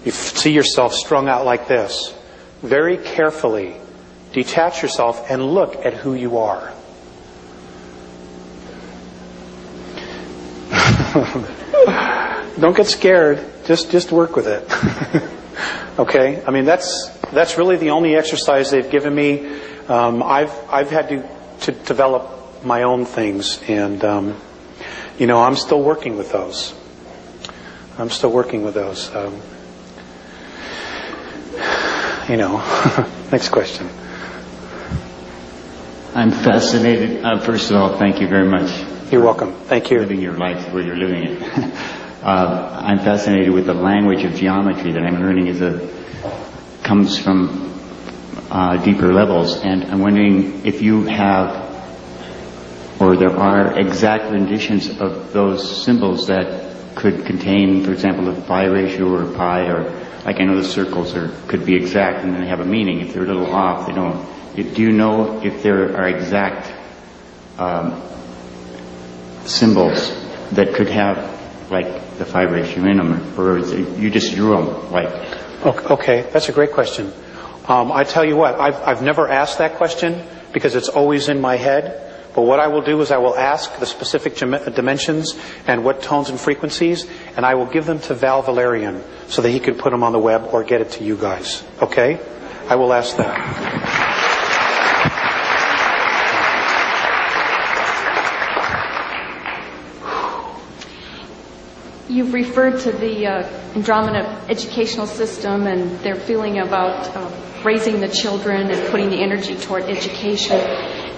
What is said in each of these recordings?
you see yourself strung out like this, very carefully detach yourself and look at who you are. Don't get scared. Just work with it. Okay? I mean, that's really the only exercise they've given me. I've had to develop my own things, and I'm still working with those. Next question. I'm fascinated. First of all, thank you very much. You're welcome. Thank you. Living your life where you're living it. I'm fascinated with the language of geometry that I'm learning comes from deeper levels, and I'm wondering if you have, or there are exact renditions of those symbols that could contain, for example, a pi ratio or a pi, or like I know the circles could be exact and then they have a meaning. If they're a little off, they don't. Do you know if there are exact symbols that could have like the pi ratio in them, or is it, you just drew them like? Okay, that's a great question. I tell you what, I've never asked that question because it's always in my head. But what I will do is I will ask the specific dimensions and what tones and frequencies, and I will give them to Val Valerian so that he could put them on the web or get it to you guys. Okay? I will ask that. You've referred to the Andromeda educational system and their feeling about raising the children and putting the energy toward education.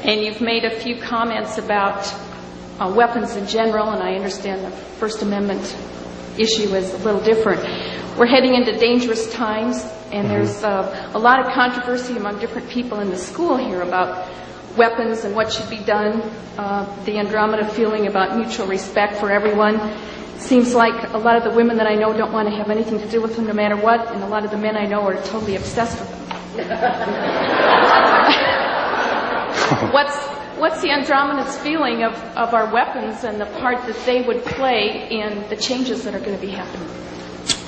And you've made a few comments about weapons in general, and I understand the First Amendment issue is a little different. We're heading into dangerous times, and there's a lot of controversy among different people in the school here about weapons and what should be done. The Andromeda feeling about mutual respect for everyone. Seems like a lot of the women that I know don't want to have anything to do with them no matter what, and a lot of the men I know are totally obsessed with them. What's the Andromeda's feeling of our weapons and the part that they would play in the changes that are going to be happening?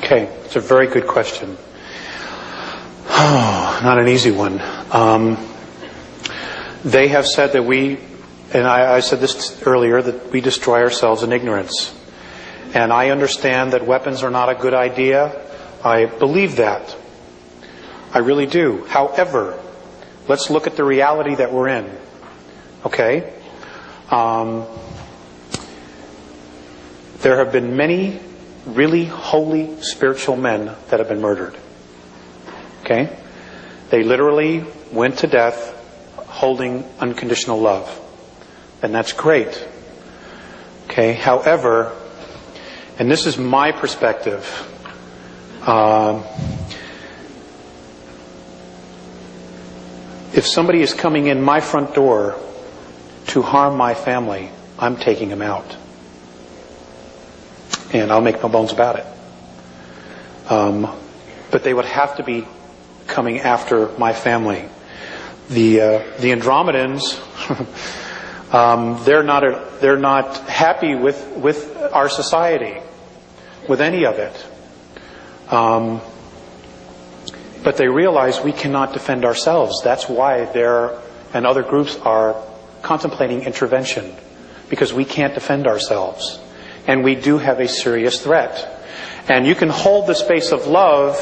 Okay, it's a very good question. Oh, not an easy one. They have said that and I said this earlier, that we destroy ourselves in ignorance. And I understand that weapons are not a good idea. I believe that. I really do. However, let's look at the reality that we're in. Okay? There have been many really holy spiritual men that have been murdered. Okay? They literally went to death holding unconditional love. And that's great. Okay? However, and this is my perspective, if somebody is coming in my front door to harm my family, I'm taking him out. And I'll make no bones about it. But they would have to be coming after my family. The Andromedans, they're not happy with our society, with any of it. But they realize we cannot defend ourselves. That's why and other groups are contemplating intervention, because we can't defend ourselves. And we do have a serious threat. And you can hold the space of love.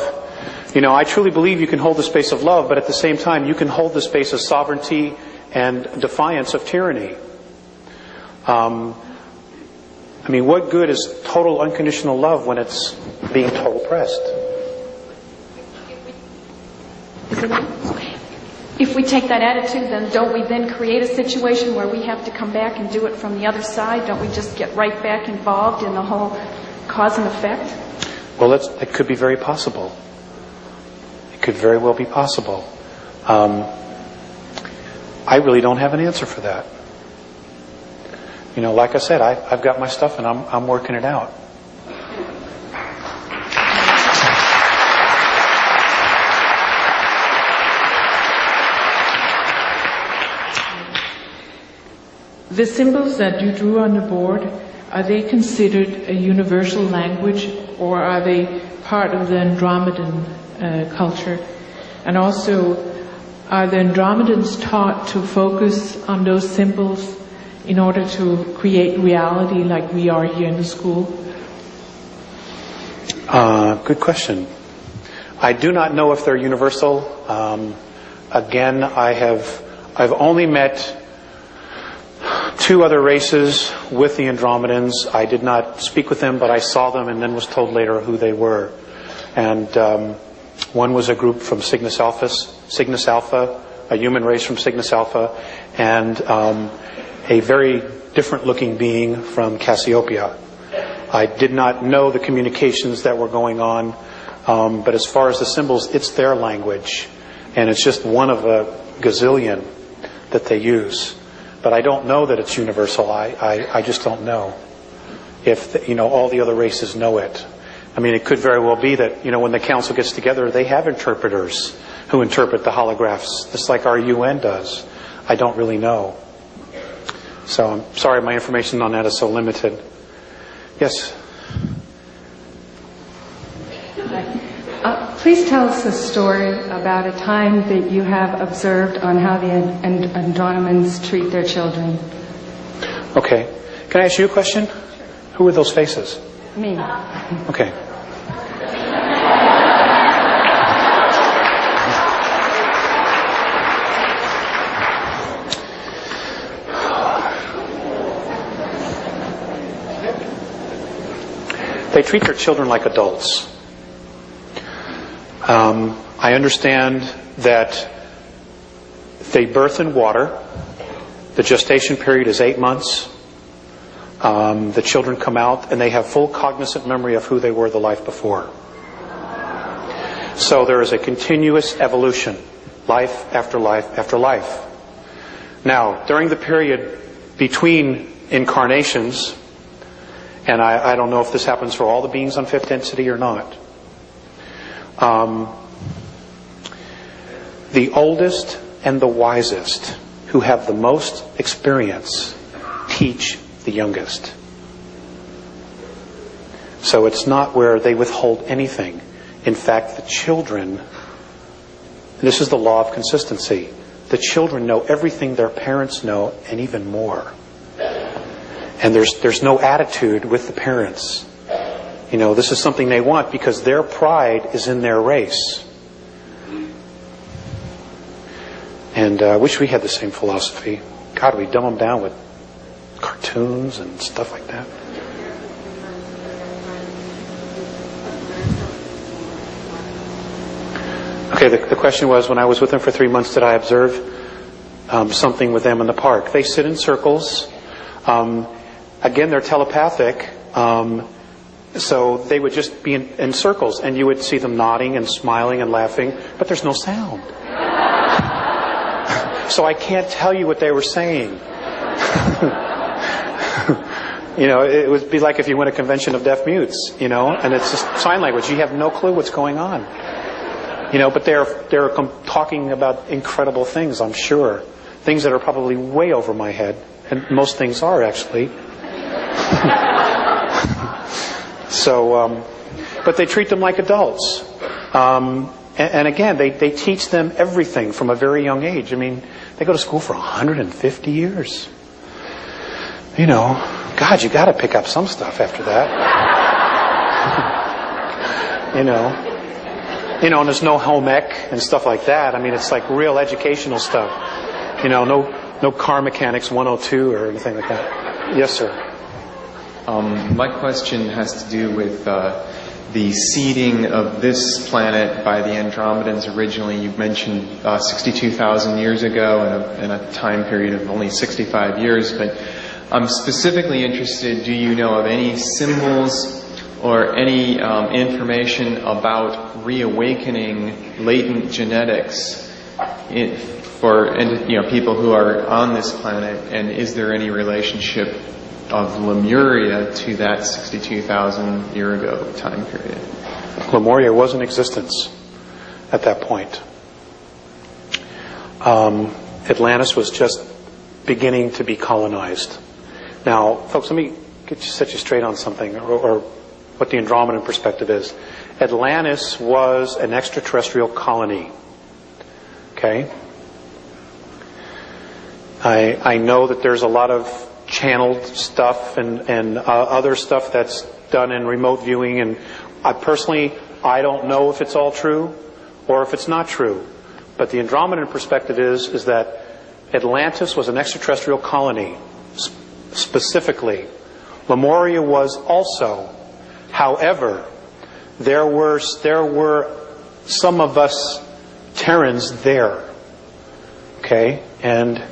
I truly believe you can hold the space of love, but at the same time, you can hold the space of sovereignty and defiance of tyranny. What good is total unconditional love when it's being total oppressed? If we take that attitude, then don't we then create a situation where we have to come back and do it from the other side? Don't we just get right back involved in the whole cause and effect? Well, it could be very possible. It could very well be possible. I really don't have an answer for that. Like I said, I've got my stuff and I'm working it out. The symbols that you drew on the board, are they considered a universal language or are they part of the Andromedan culture? And also, are the Andromedans taught to focus on those symbols in order to create reality like we are here in the school? Good question. I do not know if they're universal. Again, I've only met 2 other races with the Andromedans. I did not speak with them, but I saw them and then was told later who they were. And one was a group from Cygnus Alpha, a human race from Cygnus Alpha, and a very different looking being from Cassiopeia. I did not know the communications that were going on, but as far as the symbols, it's their language, and it's just one of a gazillion that they use. But I don't know that it's universal. I just don't know if all the other races know it. I mean, it could very well be that when the council gets together, they have interpreters who interpret the holographs, just like our UN does. I don't really know. So I'm sorry, my information on that is so limited. Yes. Please tell us a story about a time that you have observed on how the Andromedans treat their children. Okay. Can I ask you a question? Who are those faces? Me. Okay. They treat their children like adults. I understand that they birth in water. The gestation period is 8 months. The children come out and they have full cognizant memory of who they were the life before. So there is a continuous evolution, life after life after life. Now, during the period between incarnations, and I don't know if this happens for all the beings on fifth density or not, the oldest and the wisest, who have the most experience, teach the youngest. So it's not where they withhold anything. In fact, the children, and this is the law of consistency, the children know everything their parents know and even more. And there's no attitude with the parents. This is something they want because their pride is in their race. And I wish we had the same philosophy. God, we dumb them down with cartoons and stuff like that. Okay, the question was, when I was with them for 3 months, did I observe something with them in the park? They sit in circles. Again, they're telepathic. So they would just be in circles, and you would see them nodding and smiling and laughing, but there's no sound. So I can't tell you what they were saying. It would be like if you went to a convention of deaf mutes, and it's just sign language. You have no clue what's going on. But they're talking about incredible things, I'm sure. Things that are probably way over my head, and most things are, actually. So, but they treat them like adults. And again, they teach them everything from a very young age. I mean, they go to school for 150 years. God, you got to pick up some stuff after that. And there's no home ec and stuff like that. I mean, it's like real educational stuff. No car mechanics 102 or anything like that. Yes, sir. My question has to do with the seeding of this planet by the Andromedans originally. You've mentioned 62,000 years ago in a time period of only 65 years, but I'm specifically interested, do you know of any symbols or any information about reawakening latent genetics for people who are on this planet, and is there any relationship of Lemuria to that 62,000 year ago time period? Lemuria was in existence at that point. Atlantis was just beginning to be colonized. Now, folks, let me set you straight on something, or what the Andromedan perspective is. Atlantis was an extraterrestrial colony. Okay? I know that there's a lot of channeled stuff and other stuff that's done in remote viewing, and I don't know if it's all true or if it's not true. But the Andromedan perspective is that Atlantis was an extraterrestrial colony, specifically. Lemuria was also. However, there were some of us Terrans there. Okay? And